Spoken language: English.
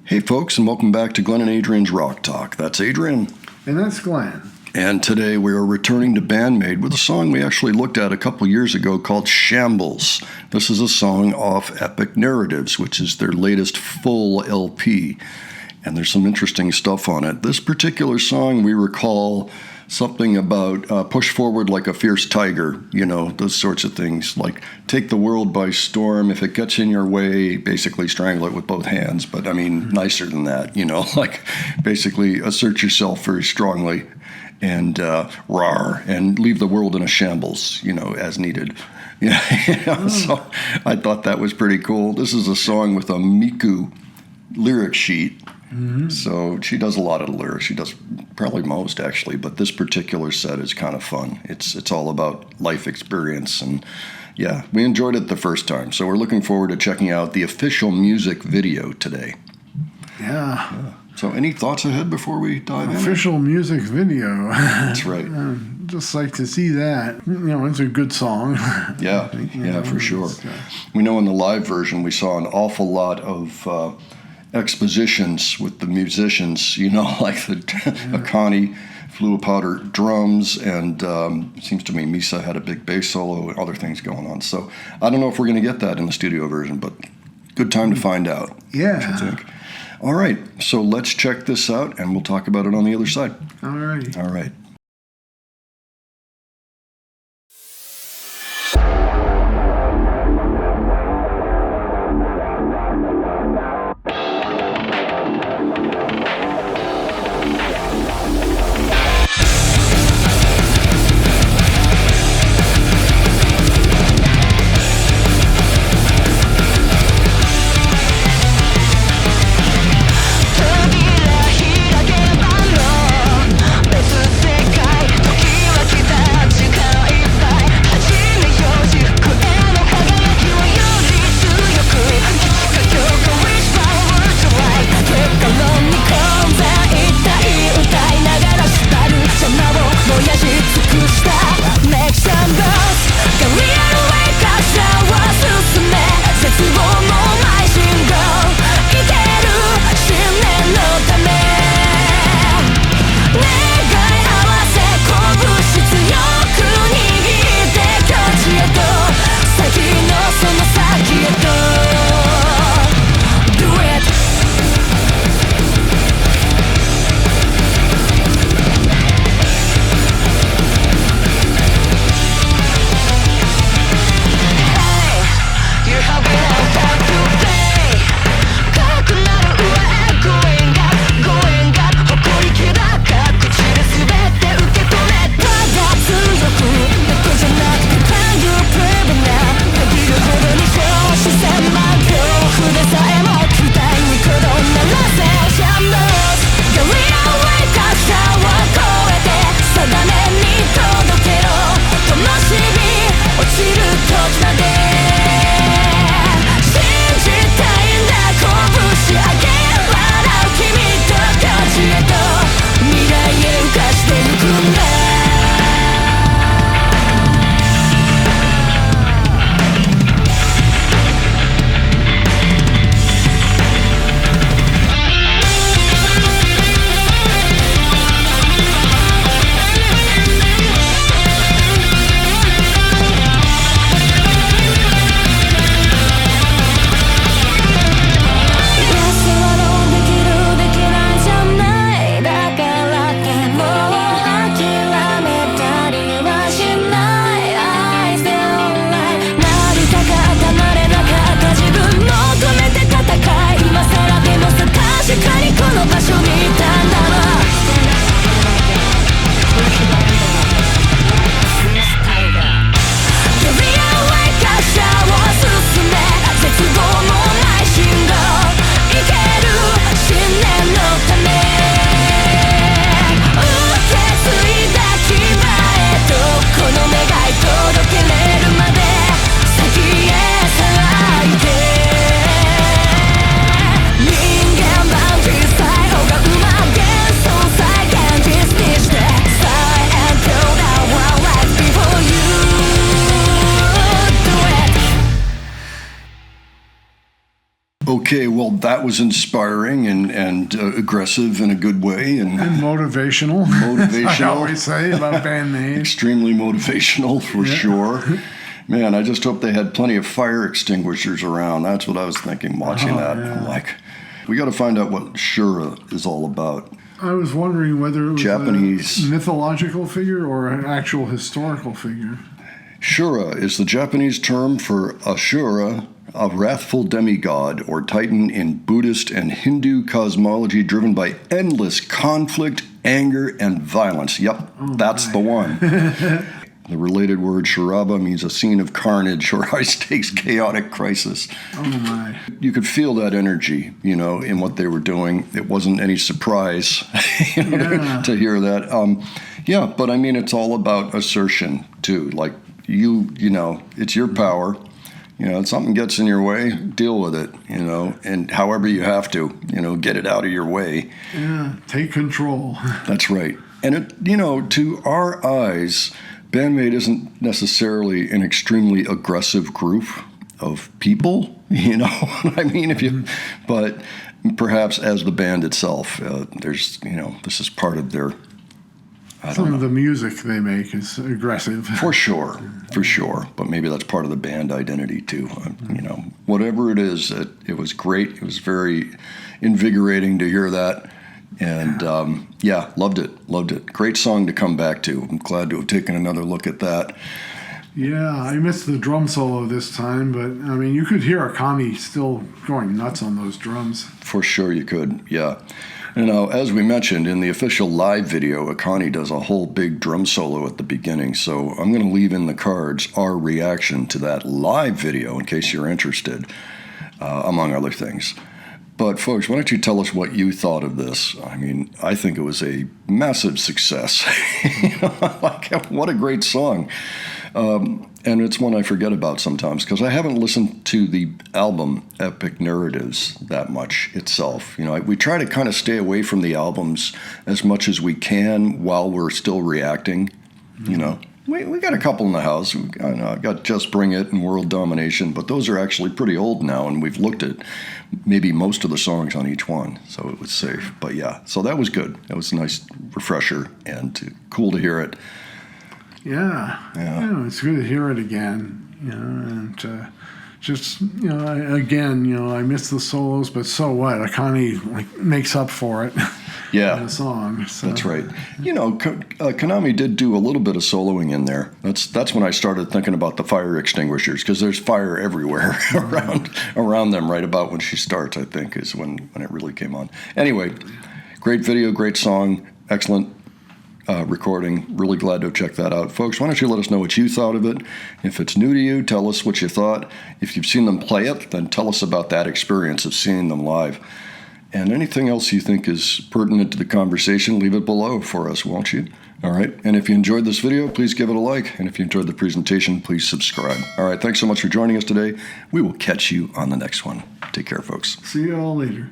Hey folks, and welcome back to Glenn and Adrian's Rock Talk. That's Adrian. And that's Glenn. And today we are returning to Band-Maid with a song we actually looked at a couple years ago called Shambles. This is a song off Epic Narratives, which is their latest full LP. And there's some interesting stuff on it. This particular song, we recall something about push forward like a fierce tiger, those sorts of things, like take the world by storm. If it gets in your way, basically strangle it with both hands. But I mean, nicer than that, like basically assert yourself very strongly and roar and leave the world in a shambles, as needed. So I thought that was pretty cool. This is a song with a Miku lyric sheet. Mm-hmm. So she does a lot of the lyrics. She does probably most, actually, but this particular set is kind of fun. It's all about life experience, and yeah, we enjoyed it the first time. So we're looking forward to checking out the official music video today. Yeah. So any thoughts ahead before we dive in? Official music video. That's right. Just like to see that. It's a good song. Yeah, for sure. We know in the live version we saw an awful lot of expositions with the musicians, like the Akani flew a powder drums, and it seems to me Misa had a big bass solo and other things going on. So I don't know if we're going to get that in the studio version, but good time to find out. Yeah. I think. All right, so let's check this out, and we'll talk about it on the other side. All right. Say Okay, well, that was inspiring and aggressive in a good way. And motivational. Motivational. I always say about Band-Maid. Extremely motivational, for sure. Man, I just hope they had plenty of fire extinguishers around. That's what I was thinking watching that. Yeah. I'm like, we got to find out what Shura is all about. I was wondering whether it was Japanese. a mythological figure or an actual historical figure. Shura is the Japanese term for Ashura, a wrathful demigod or titan in Buddhist and Hindu cosmology driven by endless conflict, anger, and violence. Yep, that's the one. The related word Shuraba means a scene of carnage or high-stakes chaotic crisis. Oh, my. You could feel that energy, in what they were doing. It wasn't any surprise to hear that. But I mean, it's all about assertion, too. Like, it's your power. If something gets in your way, deal with it, and however you have to, get it out of your way. Yeah, take control. That's right. And, to our eyes, Band-Maid isn't necessarily an extremely aggressive group of people, I mean, but perhaps as the band itself, there's, this is part of their, Some of the music they make is aggressive. For sure. But maybe that's part of the band identity too. Whatever it is, it was great. It was very invigorating to hear that. And loved it. Great song to come back to. I'm glad to have taken another look at that. Yeah, I missed the drum solo this time, but I mean, you could hear Akami still going nuts on those drums. For sure you could, yeah. And as we mentioned, in the official live video, Akani does a whole big drum solo at the beginning, so I'm going to leave in the cards our reaction to that live video in case you're interested, among other things. But folks, why don't you tell us what you thought of this? I mean, I think it was a massive success. What a great song. And it's one I forget about sometimes because I haven't listened to the album Epic Narratives that much itself. We try to kind of stay away from the albums as much as we can while we're still reacting. We got a couple in the house. I've got Just Bring It and World Domination, but those are actually pretty old now, and we've looked at maybe most of the songs on each one, so it was safe. But yeah, so that was good. That was a nice refresher and cool to hear it. Yeah. It's good to hear it again. And I miss the solos, but so what? Akani makes up for it. Yeah, in the song. So. That's right. Konami did do a little bit of soloing in there. That's when I started thinking about the fire extinguishers because there's fire everywhere around them. Right about when she starts, I think, is when it really came on. Anyway, great video, great song, excellent recording. Really glad to have checked that out. Folks, why don't you let us know what you thought of it? If it's new to you, tell us what you thought. If you've seen them play it, then tell us about that experience of seeing them live. And anything else you think is pertinent to the conversation, leave it below for us, won't you? All right. And if you enjoyed this video, please give it a like. And if you enjoyed the presentation, please subscribe. All right. Thanks so much for joining us today. We will catch you on the next one. Take care, folks. See you all later.